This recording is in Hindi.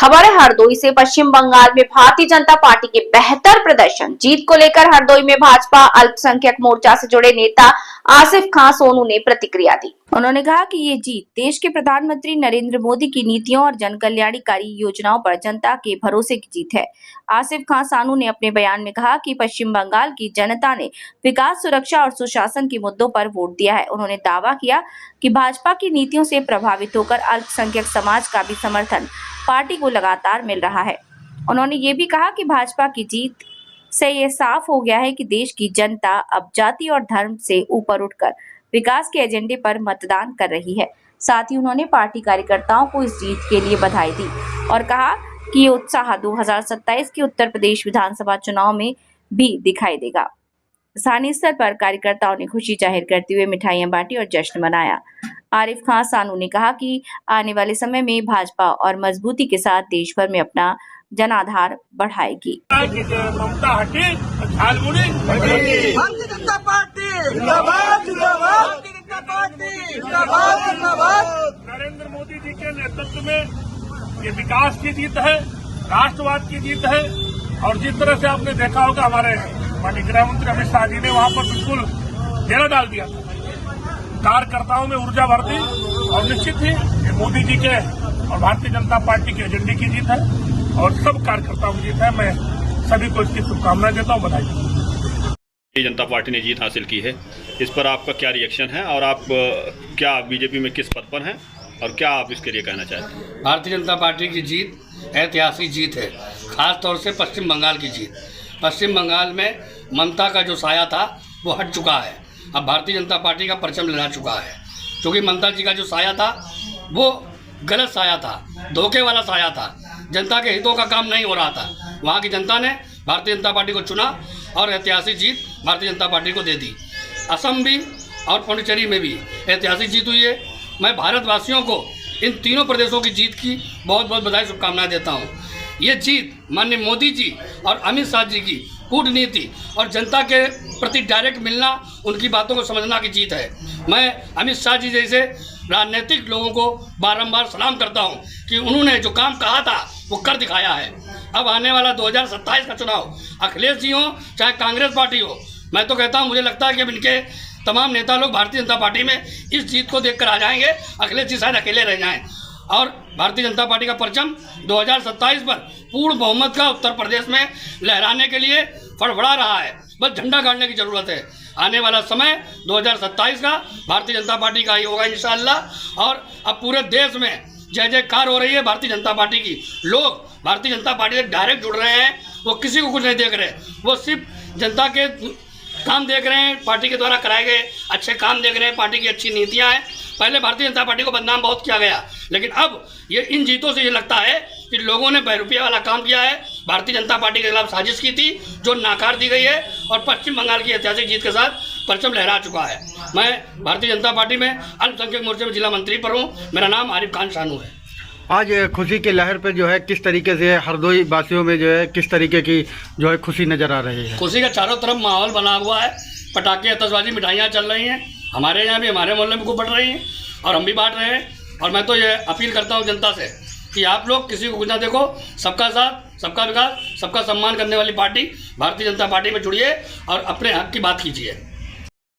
खबर है हरदोई से। पश्चिम बंगाल में भारतीय जनता पार्टी के बेहतर प्रदर्शन, जीत को लेकर हरदोई में भाजपा अल्पसंख्यक मोर्चा से जुड़े नेता आसिफ खान सोनू ने प्रतिक्रिया दी। उन्होंने कहा कि ये जीत देश के प्रधानमंत्री नरेंद्र मोदी की नीतियों और जन कल्याणकारी योजनाओं पर जनता के भरोसे की जीत है। आसिफ खान सोनू ने अपने बयान में कहा कि पश्चिम बंगाल की जनता ने विकास, सुरक्षा और सुशासन के मुद्दों पर वोट दिया है। उन्होंने दावा किया कि भाजपा की नीतियों से प्रभावित होकर अल्पसंख्यक समाज का भी समर्थन पार्टी को लगातार मिल रहा है। उन्होंने ये भी कहा कि भाजपा की जीत से ये साफ हो गया है कि देश की जनता अब जाति और धर्म से ऊपर उठकर विकास के एजेंडे पर मतदान कर रही है। साथ ही उन्होंने पार्टी कार्यकर्ताओं को इस जीत के लिए बधाई दी और कहा कि ये उत्साह 2027 के उत्तर प्रदेश विधानसभा चुनाव में भी दिखाई देगा। स्थानीय स्तर पर कार्यकर्ताओं ने खुशी जाहिर करते हुए मिठाइयां बांटी और जश्न मनाया। आरिफ खान सोनू ने कहा कि आने वाले समय में भाजपा और मजबूती के साथ देश भर में अपना जनाधार बढ़ाएगी। ममता हटी, भारतीय जनता पार्टी जिंदाबाद, भारतीय जनता पार्टी जिंदाबाद। नरेंद्र मोदी जी के नेतृत्व में ये विकास की जीत है, राष्ट्रवाद की जीत है। और जिस तरह से आपने देखा होगा, हमारे माननीय गृह मंत्री अमित शाह जी ने वहां पर बिल्कुल डेरा डाल दिया था, कार्यकर्ताओं में ऊर्जा भर दी। और निश्चित ही ये मोदी जी के और भारतीय जनता पार्टी के एजेंडे की जीत है और सब कार्यकर्ताओं की जीत है। मैं सभी को इसकी शुभकामनाएं देता हूं, बधाई। भारतीय जनता पार्टी ने जीत हासिल की है, इस पर आपका क्या रिएक्शन है और आप क्या बीजेपी में किस पद पर हैं और क्या आप इसके लिए कहना चाहते हैं? भारतीय जनता पार्टी की जीत ऐतिहासिक जीत है, खास तौर से पश्चिम बंगाल की जीत। पश्चिम बंगाल में ममता का जो साया था वो हट चुका है, अब भारतीय जनता पार्टी का परचम लहरा चुका है। क्योंकि ममता जी का जो साया था वो गलत साया था, धोखे वाला साया था, जनता के हितों का काम नहीं हो रहा था। वहाँ की जनता ने भारतीय जनता पार्टी को चुना और ऐतिहासिक जीत भारतीय जनता पार्टी को दे दी। असम भी और पुडुचेरी में भी ऐतिहासिक जीत हुई है। मैं भारतवासियों को इन तीनों प्रदेशों की जीत की बहुत बहुत बधाई, शुभकामनाएं देता हूँ। ये जीत माननीय मोदी जी और अमित शाह जी की कूटनीति और जनता के प्रति डायरेक्ट मिलना, उनकी बातों को समझना की जीत है। मैं अमित शाह जी जैसे राजनीतिक लोगों को बारंबार सलाम करता हूं कि उन्होंने जो काम कहा था वो कर दिखाया है। अब आने वाला 2027 का चुनाव अखिलेश जी हो चाहे कांग्रेस पार्टी हो, मैं तो कहता हूं, मुझे लगता है कि अब इनके तमाम नेता लोग भारतीय जनता पार्टी में इस जीत को देखकर आ जाएंगे। अखिलेश जी शायद अकेले रह जाएं और भारतीय जनता पार्टी का परचम 2027 पर पूर्ण बहुमत का उत्तर प्रदेश में लहराने के लिए फड़फड़ा रहा है। बस झंडा गाड़ने की जरूरत है। आने वाला समय 2027 का भारतीय जनता पार्टी का ही होगा इंशाअल्लाह। और अब पूरे देश में जय जयकार हो रही है भारतीय जनता पार्टी की। लोग भारतीय जनता पार्टी से डायरेक्ट जुड़ रहे हैं, वो किसी को कुछ नहीं देख रहे, वो सिर्फ जनता के काम देख रहे हैं, पार्टी के द्वारा कराए गए अच्छे काम देख रहे हैं, पार्टी की अच्छी नीतियां हैं। पहले भारतीय जनता पार्टी को बदनाम बहुत किया गया, लेकिन अब ये इन जीतों से ये लगता है कि लोगों ने बहरूपिया वाला काम किया है। भारतीय जनता पार्टी के खिलाफ साजिश की थी जो नाकार दी गई है और पश्चिम बंगाल की ऐतिहासिक जीत के साथ परचम लहरा चुका है। मैं भारतीय जनता पार्टी में अल्पसंख्यक मोर्चे में जिला मंत्री पर हूँ। मेरा नाम आरिफ खान सोनू है। आज खुशी की लहर पे जो है किस तरीके से हरदोई वासियों में जो है किस तरीके की जो है खुशी नज़र आ रही है? खुशी का चारों तरफ माहौल बना हुआ है, पटाखे, आतशबाजी, मिठाइयाँ चल रही हैं। हमारे यहाँ भी, हमारे मोहल्ले में खूब बढ़ रही हैं और हम भी बांट रहे हैं। और मैं तो ये अपील करता हूँ जनता से कि आप लोग किसी को कुछ ना देखो, सबका साथ, सबका विकास, सबका सम्मान करने वाली पार्टी भारतीय जनता पार्टी में जुड़िए और अपने हक की बात कीजिए।